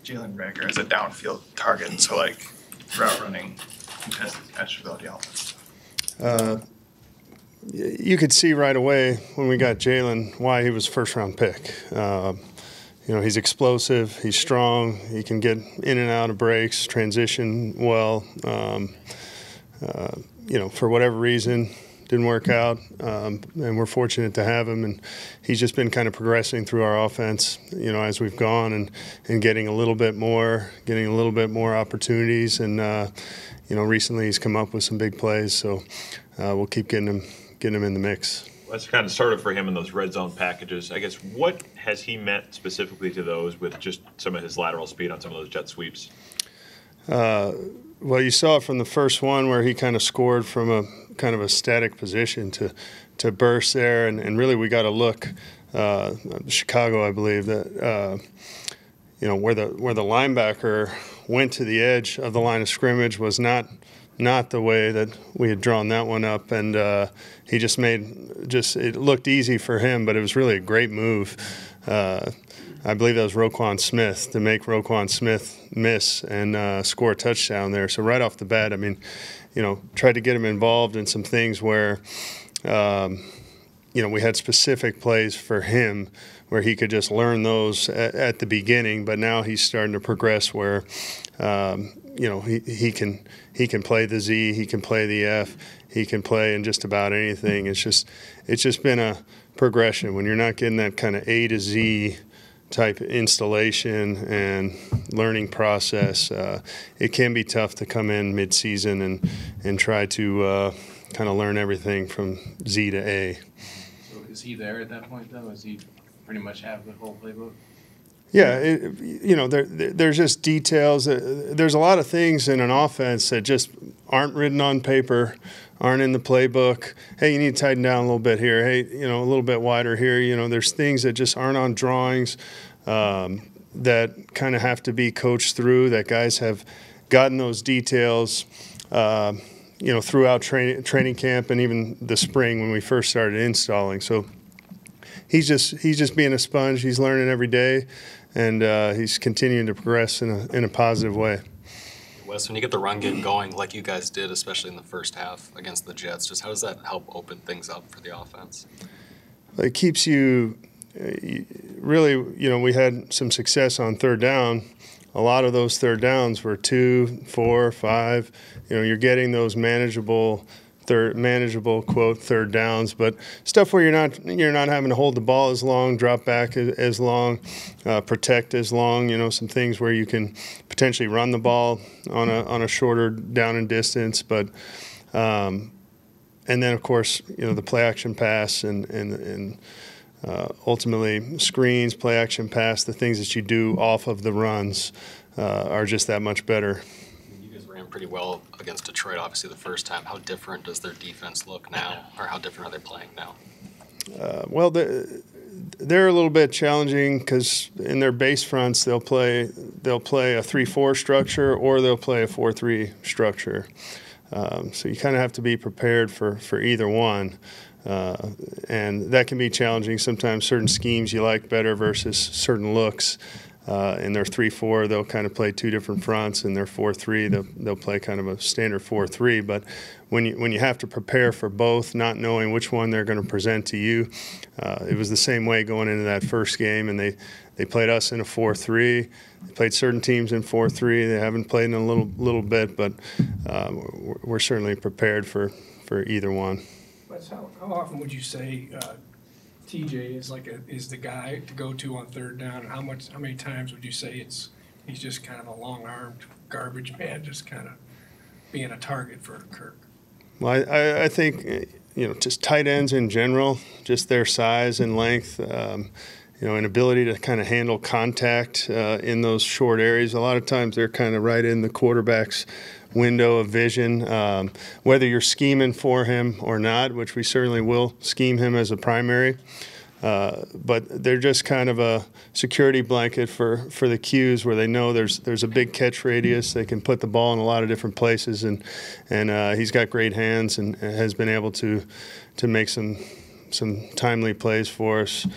Jalen Rager as a downfield target, so like route running, contested catch ability, all that stuff? You could see right away when we got Jalen why he was a first-round pick. He's explosive, he's strong, he can get in and out of breaks, transition well. For whatever reason, didn't work out, and we're fortunate to have him. And he's just been kind of progressing through our offense, as we've gone and getting a little bit more opportunities. And recently he's come up with some big plays, so we'll keep getting him in the mix. That's kind of started for him in those red zone packages. I guess what has he meant specifically to those with just some of his lateral speed on some of those jet sweeps? Well, you saw it from the first one where he kind of scored from a kind of a static position to burst there, and really we got to look Chicago, I believe, that where the linebacker went to the edge of the line of scrimmage was not the way that we had drawn that one up, and he it looked easy for him, but it was really a great move. I believe that was Roquan Smith to make Roquan Smith miss and score a touchdown there. So right off the bat, tried to get him involved in some things where, we had specific plays for him where he could just learn those at the beginning, but now he's starting to progress where, he can play the Z, he can play the F, he can play in just about anything. It's just been a progression when you're not getting that kind of A to Z type installation and learning process. It can be tough to come in mid-season and try to kind of learn everything from Z to A. So is he there at that point, though? Does he pretty much have the whole playbook? Yeah, there's just details. There's a lot of things in an offense that just aren't written on paper, aren't in the playbook. Hey, you need to tighten down a little bit here. Hey, a little bit wider here. There's things that just aren't on drawings that kind of have to be coached through, that guys have gotten those details, throughout training camp and even the spring when we first started installing. So he's just being a sponge. He's learning every day, and he's continuing to progress in a positive way. Wes, when you get the run game going like you guys did, especially in the first half against the Jets, just how does that help open things up for the offense? It keeps you really, we had some success on third down. A lot of those third downs were 2, 4, 5. You're getting those manageable quote third downs, but stuff where you're not having to hold the ball as long, drop back as long, protect as long. Some things where you can potentially run the ball on a shorter down and distance, but and then of course the play action pass and ultimately screens, play action pass, the things that you do off of the runs are just that much better. Pretty well against Detroit, obviously, the first time. How different does their defense look now, or how different are they playing now? Well, they're a little bit challenging because in their base fronts they'll play a 3-4 structure or they'll play a 4-3 structure. So you kind of have to be prepared for either one. And that can be challenging. Sometimes certain schemes you like better versus certain looks. In their 3-4, they'll kind of play two different fronts. In their 4-3, they'll play kind of a standard 4-3. But when you have to prepare for both, not knowing which one they're going to present to you, it was the same way going into that first game. And they played us in a 4-3. They played certain teams in 4-3. They haven't played in a little bit, but we're certainly prepared for either one. How often would you say TJ is the guy to go to on third down, and how many times would you say he's just kind of a long-armed garbage man, just kind of being a target for Kirk? Well, I think just tight ends in general, just their size and length, and ability to kind of handle contact in those short areas. A lot of times they're kind of right in the quarterback's window of vision, whether you're scheming for him or not, which we certainly will scheme him as a primary. But they're just kind of a security blanket for the Qs where they know there's a big catch radius. They can put the ball in a lot of different places, and he's got great hands and has been able to make some timely plays for us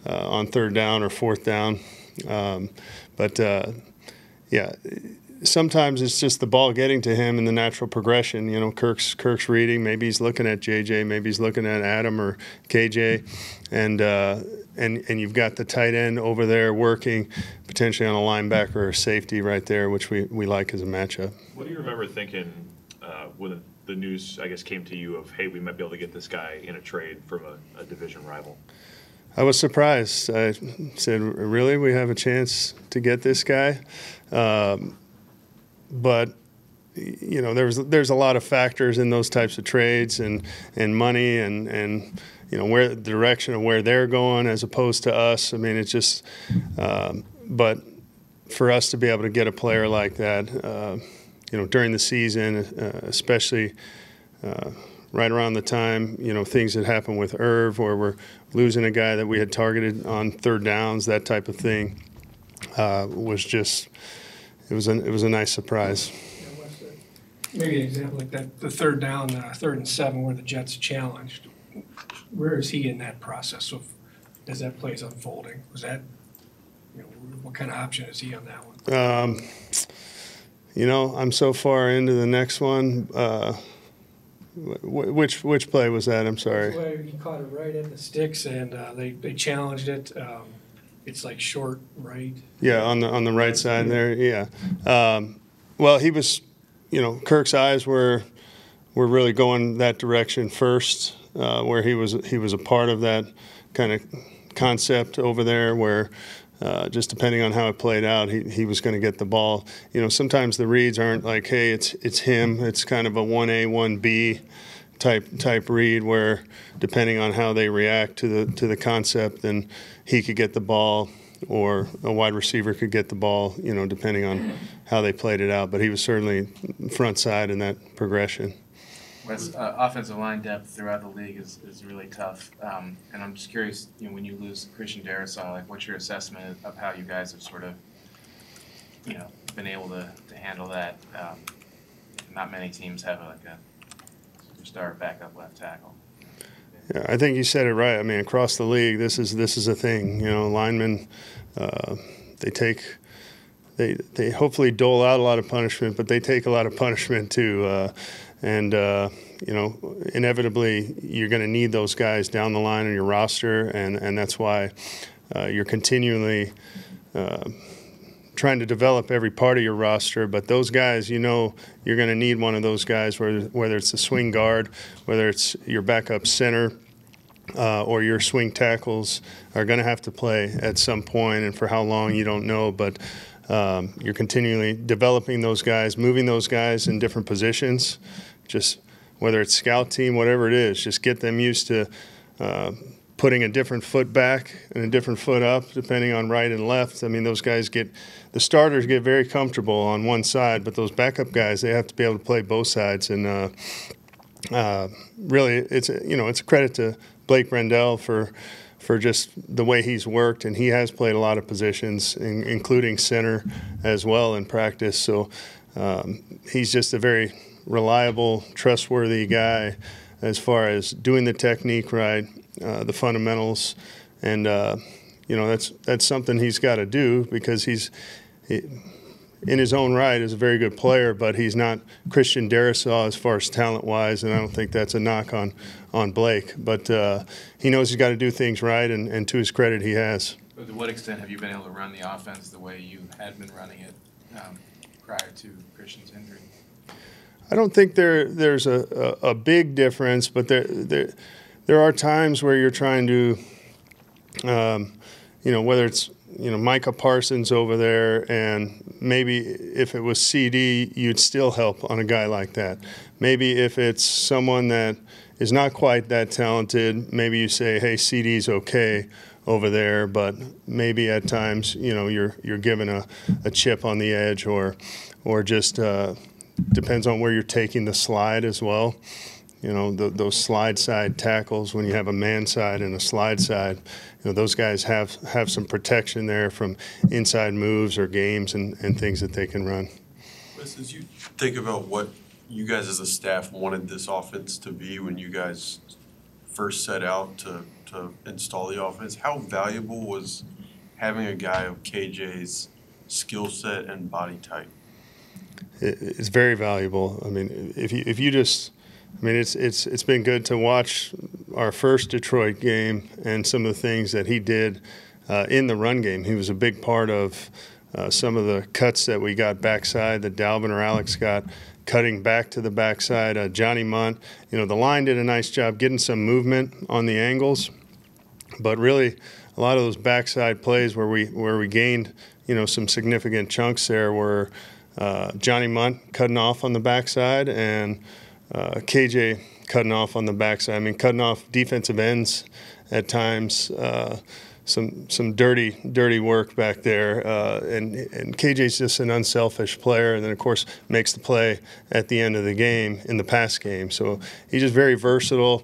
on third down or fourth down. But yeah, sometimes it's just the ball getting to him in the natural progression. You know, Kirk's reading. Maybe he's looking at JJ. Maybe he's looking at Adam or KJ, and you've got the tight end over there working potentially on a linebacker or safety right there, which we like as a matchup. What do you remember thinking when the news, I guess, came to you of, hey, we might be able to get this guy in a trade from a division rival? I was surprised. I said, really? We have a chance to get this guy? But, you know, there's a lot of factors in those types of trades and money and you know, where the direction of where they're going as opposed to us. I mean, it's just but for us to be able to get a player like that, you know, during the season, especially right around the time, you know, things that happened with Irv, where we're losing a guy that we had targeted on third downs, that type of thing, was just it was a nice surprise. Yeah, maybe an example like that, the third down, 3rd and 7, where the Jets challenged. Where is he in that process? So as that play's unfolding, was that, you know, what kind of option is he on that one? You know, I'm so far into the next one. Which play was that? I'm sorry. Well, he caught it right at the sticks, and they challenged it. It's like short right. Yeah, on the right side there. Yeah. Well, he was, you know, Kirk's eyes were really going that direction first, where he was a part of that kind of concept over there, where just depending on how it played out, he was going to get the ball. You know, sometimes the reads aren't like, hey, it's him. It's kind of a 1A, 1B type read, where depending on how they react to the concept, then he could get the ball, or a wide receiver could get the ball, you know, depending on how they played it out. But he was certainly front side in that progression. Wes, offensive line depth throughout the league is really tough, and I'm just curious, you know, when you lose Christian Darrisaw, like, what's your assessment of how you guys have sort of, you know, been able to handle that? Not many teams have like a superstar backup left tackle. Yeah, I think you said it right. I mean, across the league, this is a thing. You know, linemen, they hopefully dole out a lot of punishment, but they take a lot of punishment too. And you know, inevitably, you're going to need those guys down the line on your roster, and that's why you're continually trying to develop every part of your roster. But those guys, you know, you're going to need one of those guys, whether it's the swing guard, whether it's your backup center, or your swing tackles are going to have to play at some point, and for how long, you don't know. But you're continually developing those guys, moving those guys in different positions, just whether it's scout team, whatever it is, just get them used to putting a different foot back and a different foot up, depending on right and left. I mean, those guys the starters get very comfortable on one side, but those backup guys, they have to be able to play both sides. And really, it's a credit to Blake Brendel for just the way he's worked, and he has played a lot of positions, including center as well in practice. So he's just a very reliable, trustworthy guy as far as doing the technique right, the fundamentals, and you know, that's something he's got to do, because he in his own right is a very good player, but he's not Christian Darrisaw as far as talent-wise, and I don't think that's a knock on Blake. But he knows he's got to do things right, and to his credit, he has. But to what extent have you been able to run the offense the way you had been running it prior to Christian's injury? I don't think there's a big difference, but there are times where you're trying to, you know, whether it's, you know, Micah Parsons over there, and maybe if it was CD, you'd still help on a guy like that. Maybe if it's someone that is not quite that talented, maybe you say, hey, CD's okay over there, but maybe at times, you know, you're given a chip on the edge, or just depends on where you're taking the slide as well. You know, those slide side tackles, when you have a man side and a slide side, you know, those guys have some protection there from inside moves or games and things that they can run. Wes, as you think about what you guys as a staff wanted this offense to be when you guys first set out to install the offense, how valuable was having a guy of KJ's skill set and body type? It's very valuable. I mean, if you just, I mean, it's been good to watch our first Detroit game and some of the things that he did in the run game. He was a big part of some of the cuts that we got backside that Dalvin or Alex got, cutting back to the backside. Johnny Munt, the line did a nice job getting some movement on the angles, but really a lot of those backside plays where we gained, some significant chunks there were Johnny Munt cutting off on the backside and KJ cutting off on the backside. I mean, cutting off defensive ends at times. Some dirty work back there, and KJ's just an unselfish player, and then of course makes the play at the end of the game in the pass game. So he's just very versatile.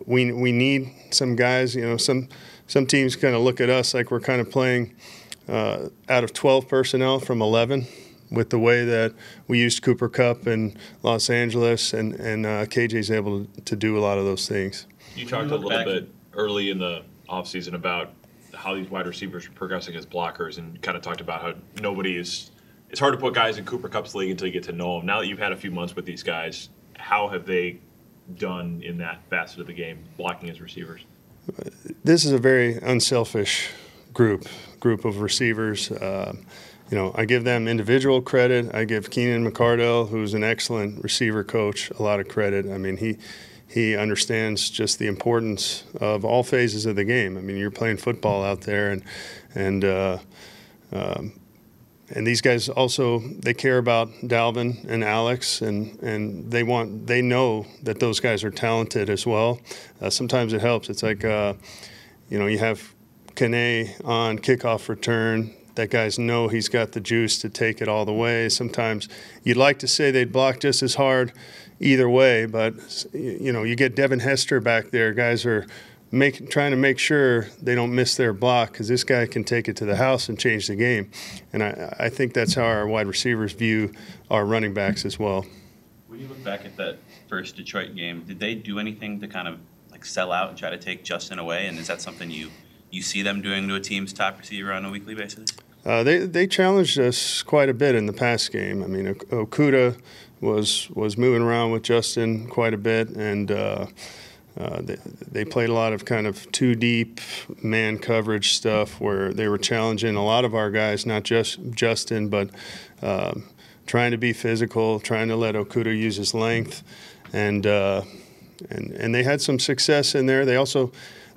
We need some guys. Some teams kind of look at us like we're kind of playing out of 12 personnel from 11. With the way that we used Cooper Kupp in Los Angeles, and KJ's able to do a lot of those things. You talked a little bit early in the offseason about how these wide receivers are progressing as blockers, and kind of talked about how it's hard to put guys in Cooper Kupp's league until you get to know them. Now that you've had a few months with these guys, how have they done in that facet of the game, blocking as receivers? This is a very unselfish group of receivers. I give them individual credit. I give Keenan McCardell, who's an excellent receiver coach, a lot of credit. I mean, he understands just the importance of all phases of the game. I mean, you're playing football out there, and these guys also, they care about Dalvin and Alex, and they know that those guys are talented as well. Sometimes it helps. It's like you have Kane on kickoff return. That guys know he's got the juice to take it all the way. Sometimes you'd like to say they'd block just as hard either way, but you get Devin Hester back there. Guys are trying to make sure they don't miss their block, because this guy can take it to the house and change the game. And I think that's how our wide receivers view our running backs as well. When you look back at that first Detroit game, did they do anything to kind of like sell out and try to take Justin away? And is that something you see them doing to a team's top receiver on a weekly basis? They challenged us quite a bit in the pass game. I mean, Okudah was moving around with Justin quite a bit, and they played a lot of kind of too deep man coverage stuff where they were challenging a lot of our guys, not just Justin, but trying to be physical, trying to let Okudah use his length, and they had some success in there. They also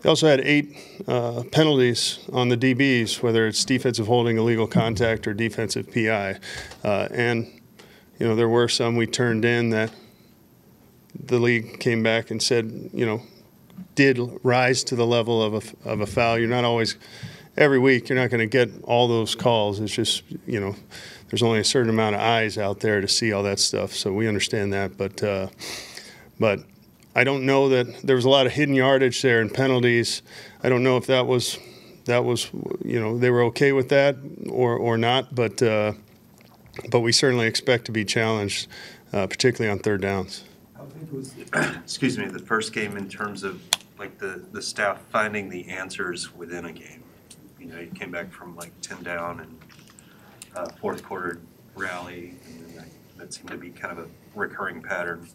had 8 penalties on the DBs, whether it's defensive holding, illegal contact, or defensive PI. And there were some we turned in that the league came back and said, did rise to the level of a foul. You're not always, every week, you're not going to get all those calls. It's just, there's only a certain amount of eyes out there to see all that stuff. So we understand that. But I don't know that there was a lot of hidden yardage there and penalties. I don't know if that was they were okay with that or not, but we certainly expect to be challenged, particularly on third downs. How big was the first game in terms of like the staff finding the answers within a game? You came back from like 10 down and fourth quarter rally, and then that seemed to be kind of a recurring pattern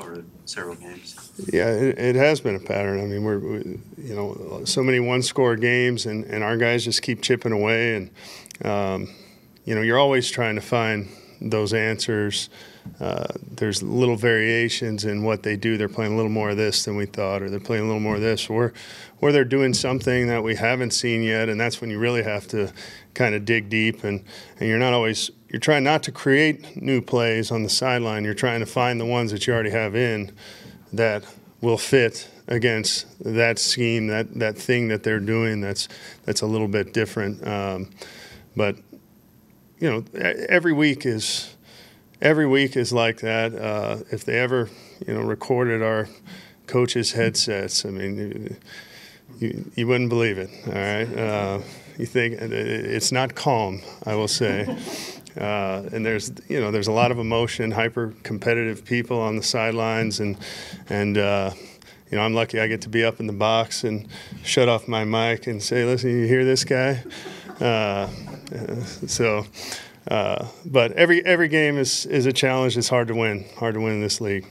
over several games. Yeah, it has been a pattern. I mean, we're so many one-score games, and our guys just keep chipping away, and you're always trying to find those answers. There's little variations in what they do. They're playing a little more of this than we thought, or they're playing a little more of this, or they're doing something that we haven't seen yet, and that's when you really have to kind of dig deep, and you're trying not to create new plays on the sideline. You're trying to find the ones that you already have in that will fit against that scheme, that thing that they're doing that's a little bit different. But every week is like that. If they ever recorded our coaches' headsets, I mean, you wouldn't believe it. All right, you think it's not calm, I will say. And there's a lot of emotion, hyper competitive people on the sidelines, and I'm lucky I get to be up in the box and shut off my mic and say, listen, you hear this guy? But every game is a challenge. It's hard to win in this league.